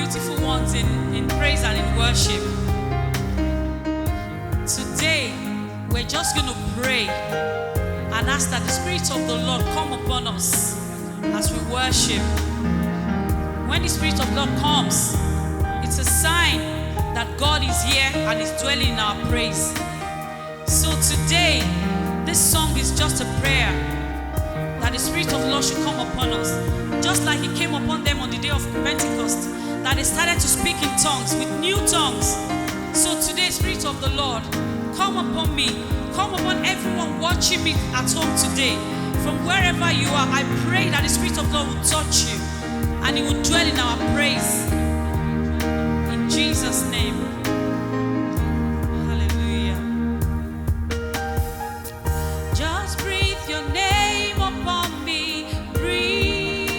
beautiful ones in praise and in worship. Today, we're just going to pray and ask that the Spirit of the Lord come upon us as we worship. When the Spirit of the Lord comes, it's a sign that God is here and is dwelling in our praise. So today, this song is just a prayer that the Spirit of the Lord should come upon us, just like He came upon them on the day of Pentecost, that they started to speak in tongues, with new tongues. So today, Spirit of the Lord, come upon me, come upon everyone watching me at home today. From wherever you are, I pray that the Spirit of God will touch you and He will dwell in our praise. In Jesus' name. Hallelujah. Just breathe your name upon me. Breathe.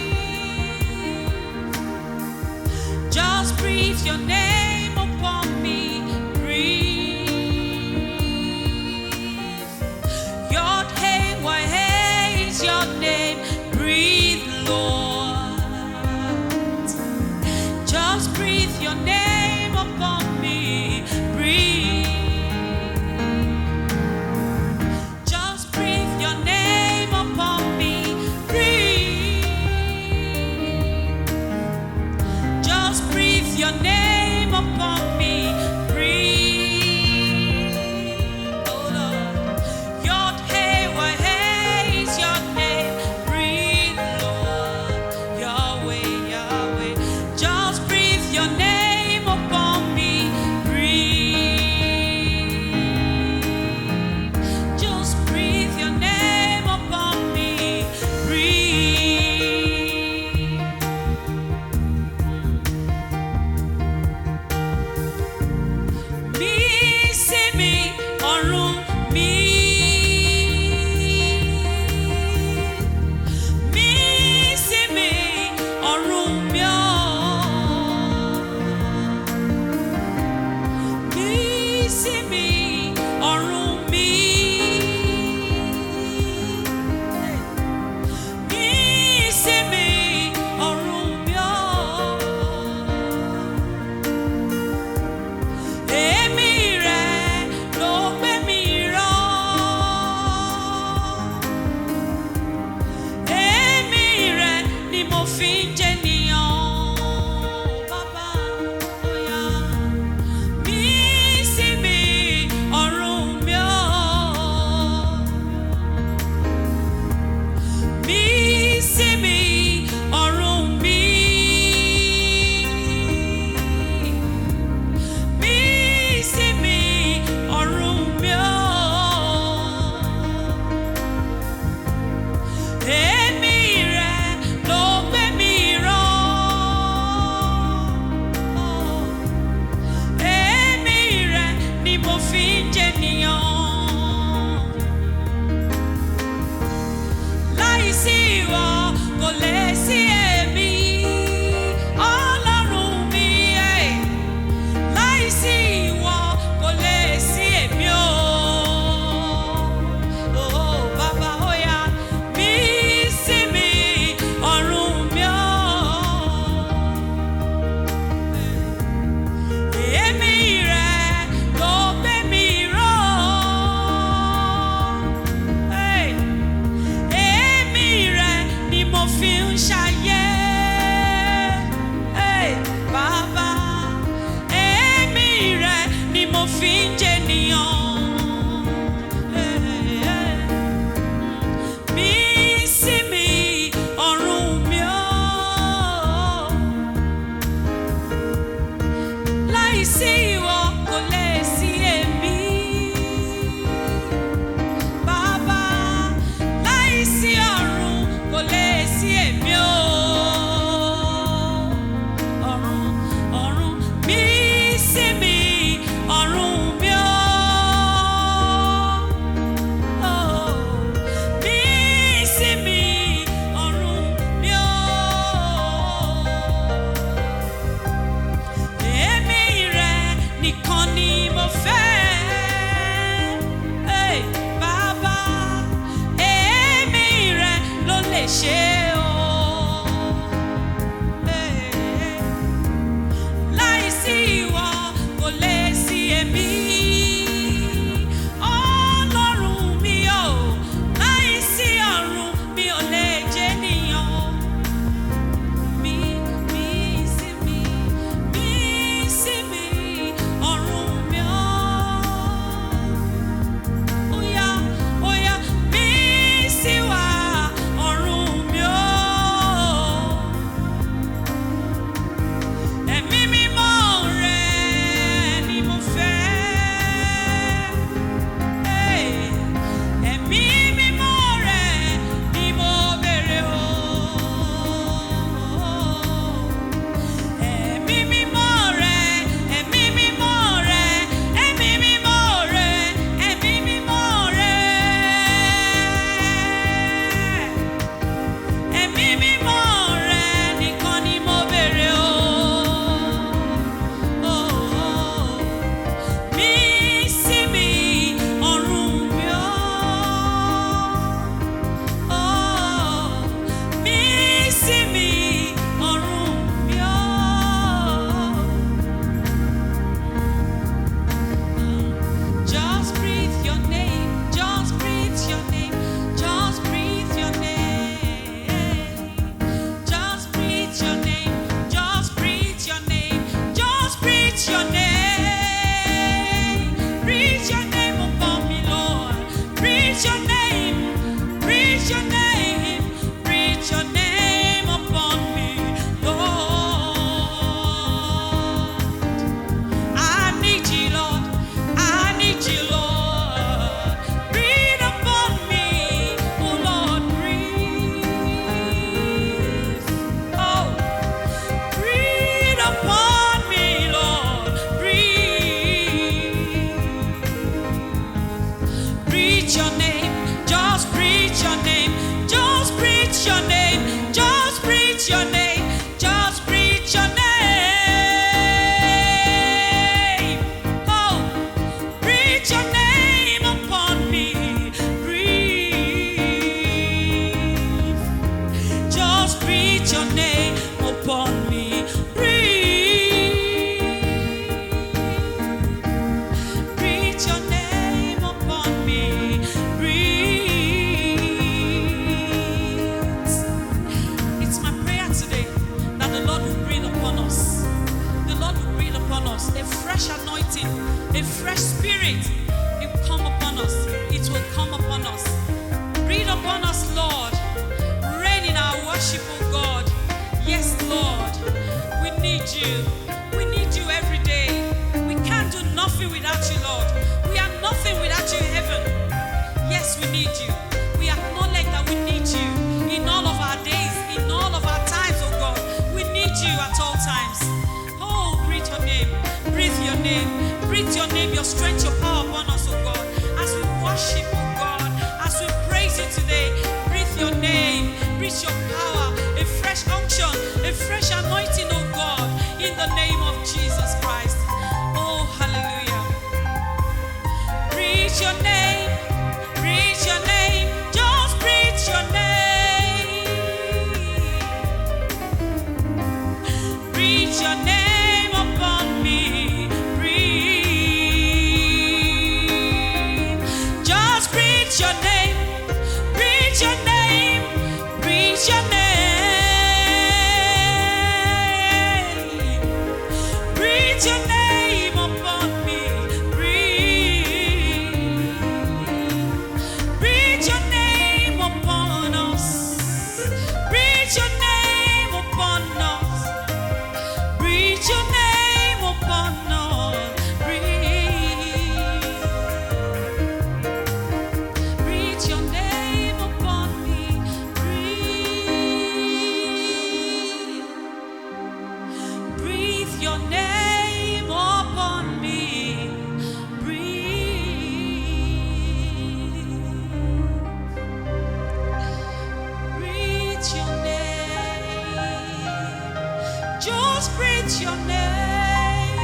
Just breathe your name upon me. Breathe. Your name, why is your name? Breathe, Lord. Just breathe your name upon me. Breathe. Just breathe your name upon me. Breathe. Just breathe your name upon me. Breathe. Oh Lord. Your name, why is your name? Breathe, Lord. Yahweh, Yahweh. Just breathe your name upon me. Breathe. Just breathe your name upon me. Breathe. Mi sí mi, ọ̀run mi. Mi sí mi, ọ̀run mi o. Mi sí mi, ọ̀run mi. Mi sí mi, ọ̀run mi o. Èmi rẹ̀ ló gbé mi ró. Èmi rẹ̀ ni mo fi ń jẹ́nìyàn. Bàbá, óyá. Mi sí mi, ọ̀run mi o. Mi sí mi, ọ̀run mi. Mi sí mi, ọ̀run mi o. Èmi rẹ̀ ló gbé mi ró. Èmi rẹ̀ ni mo fi ń jẹ́nìyàn. Láìsí ìwọ kò lè sí èmi, Ọlọ́run mi. Láìsí ìwọ kò lè sí èmi o. Oh, Bàbá, óyá. Mi sí mi, ọ̀run mi o. Èmi rẹ̀ ló gbé mi ró. Èmi rẹ̀ ni mo fi ń ṣayé. Bàbá, èmi rẹ̀ ni mo fi ń jẹ́nìyàn. Mi sí mi, ọ̀run mi o. Láìsí ìwọ kò lè sí èmi. Bàbá, láìsí ọ̀run kò lè sí èmi o. Ọ̀run, ọ̀run, mi sí mi, ọ̀run mi o. Mi sí mi, ọ̀run mi o. Èmi rẹ̀ fresh anointing, a fresh spirit. It will come upon us. It will come upon us. Breathe upon us, Lord. Reign in our worship, oh God. Yes, Lord. We need you. We need you every day. We can't do nothing without you, Lord. We are nothing without you in heaven. Yes, we need you. We acknowledge that we need you in all of our days, in all of our times, oh God. We need you at all times. Oh, breathe your name. Breathe your name. Breathe your name, your strength, your power upon us, oh God. As we worship, oh God, as we praise you today, breathe your name. Breathe your power, a fresh unction, a fresh anointing, oh God, in the name of Jesus Christ. Oh, hallelujah. Breathe your name. Breathe your name. Just breathe your name. Breathe your name upon me. Breathe. Just breathe your name. Breathe your name. Breathe your name. Breathe your name upon me. Breathe. Breathe your name upon us. Breathe your name upon us. Breathe your name upon us. Breathe. Breathe your name upon me. Breathe. Breathe your name upon me. Breathe. Breathe your name. Just breathe your name.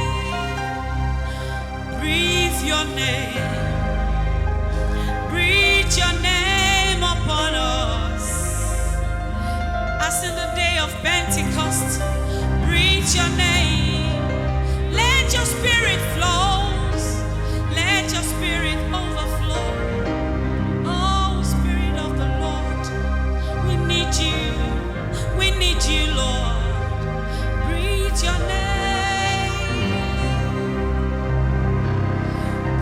Breathe your name. Breathe your name upon us. As in the day of Pentecost, breathe your name. Let your spirit flow. Let your spirit overflow. Oh, Spirit of the Lord, we need you. We need you, Lord. Breathe your name.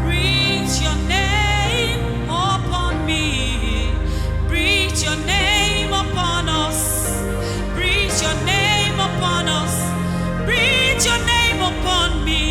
Breathe your name upon me. Breathe your name upon us. Breathe your name upon us. Breathe your name upon me.